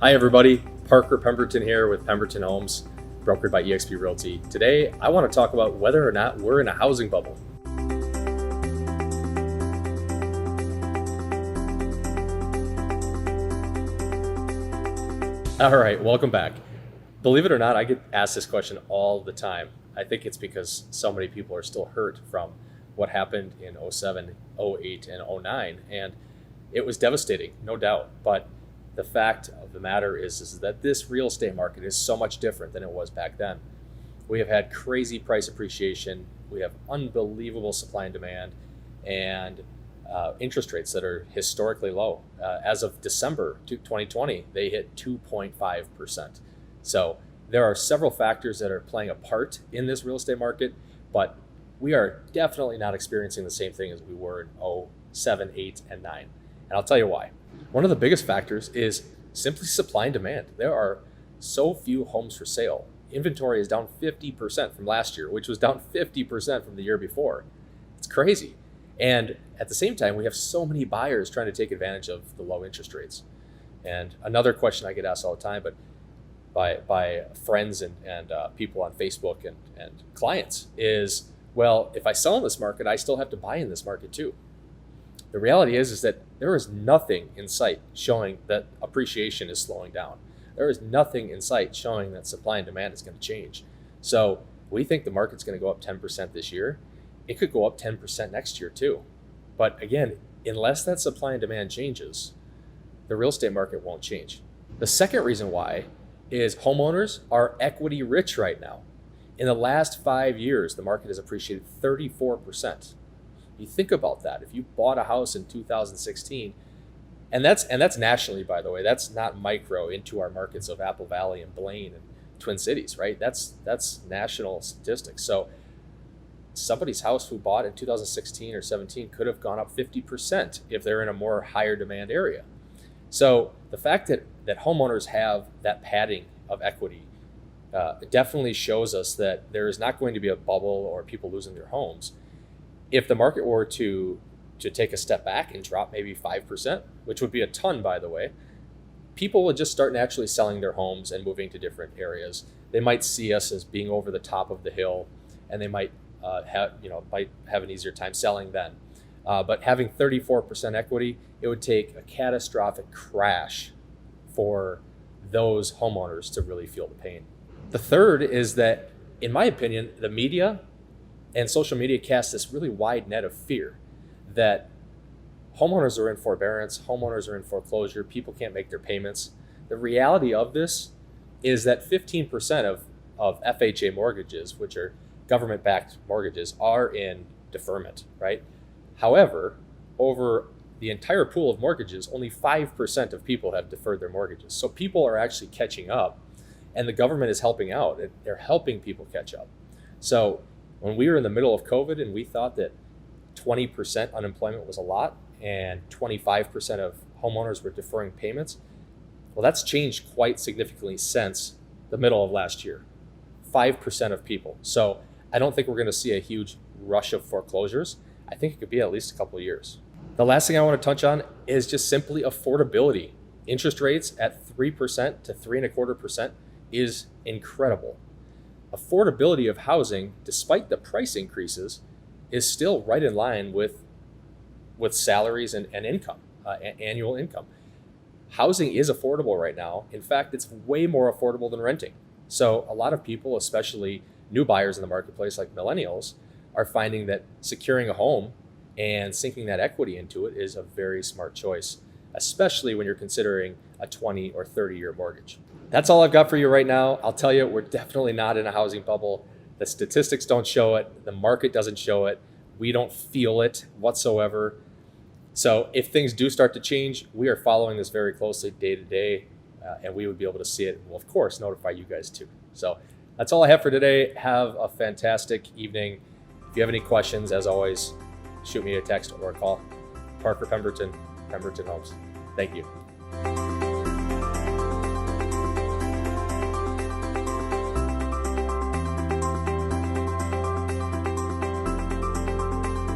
Hi everybody, Parker Pemberton here with Pemberton Homes, brokered by eXp Realty. Today, I want to talk about whether or not we're in a housing bubble. All right, welcome back. Believe it or not, I get asked this question all the time. I think it's because so many people are still hurt from what happened in 07, 08, and 09, and it was devastating, no doubt, but the fact of the matter is that this real estate market is so much different than it was back then. We have had crazy price appreciation. We have unbelievable supply and demand, and interest rates that are historically low. As of December 2020, they hit 2.5%. So there are several factors that are playing a part in this real estate market, but we are definitely not experiencing the same thing as we were in 07, 8, and 9. And I'll tell you why. One of the biggest factors is simply supply and demand. There are so few homes for sale. Inventory is down 50% from last year, which was down 50% from the year before. It's crazy. And at the same time, we have so many buyers trying to take advantage of the low interest rates. And another question I get asked all the time, but by friends and people on Facebook and clients is, well, if I sell in this market, I still have to buy in this market too. The reality is that there is nothing in sight showing that appreciation is slowing down. There is nothing in sight showing that supply and demand is going to change. So we think the market's going to go up 10% this year. It could go up 10% next year too. But again, unless that supply and demand changes, the real estate market won't change. The second reason why is homeowners are equity rich right now. In the last 5 years, the market has appreciated 34%. You think about that. If you bought a house in 2016, and that's nationally, by the way, that's not micro into our markets of Apple Valley and Blaine and Twin Cities, right? That's national statistics. So somebody's house who bought in 2016 or 17 could have gone up 50% if they're in a more higher demand area. So the fact that homeowners have that padding of equity definitely shows us that there is not going to be a bubble or people losing their homes. If the market were to take a step back and drop maybe 5%, which would be a ton, by the way, people would just start naturally selling their homes and moving to different areas. They might see us as being over the top of the hill, and they might have an easier time selling then. But having 34% equity, it would take a catastrophic crash for those homeowners to really feel the pain. The third is that, in my opinion, the media and social media casts this really wide net of fear that homeowners are in forbearance, homeowners are in foreclosure, people can't make their payments. The reality of this is that 15% of FHA mortgages, which are government-backed mortgages, are in deferment, right? However, over the entire pool of mortgages, only 5% of people have deferred their mortgages. So people are actually catching up, and the government is helping out. They're helping people catch up. So when we were in the middle of COVID and we thought that 20% unemployment was a lot and 25% of homeowners were deferring payments, well, that's changed quite significantly since the middle of last year, 5% of people. So I don't think we're going to see a huge rush of foreclosures. I think it could be at least a couple of years. The last thing I want to touch on is just simply affordability. Interest rates at 3% to 3.25% is incredible. Affordability of housing, despite the price increases, is still right in line with salaries and income, annual income. Housing is affordable right now. In fact, it's way more affordable than renting. So a lot of people, especially new buyers in the marketplace like millennials, are finding that securing a home and sinking that equity into it is a very smart choice, especially when you're considering a 20 or 30-year mortgage. That's all I've got for you right now. I'll tell you, we're definitely not in a housing bubble. The statistics don't show it. The market doesn't show it. We don't feel it whatsoever. So if things do start to change, we are following this very closely day to day, and we would be able to see it. And we'll, of course, notify you guys too. So that's all I have for today. Have a fantastic evening. If you have any questions, as always, shoot me a text or a call. Parker Pemberton, Pemberton Homes. Thank you.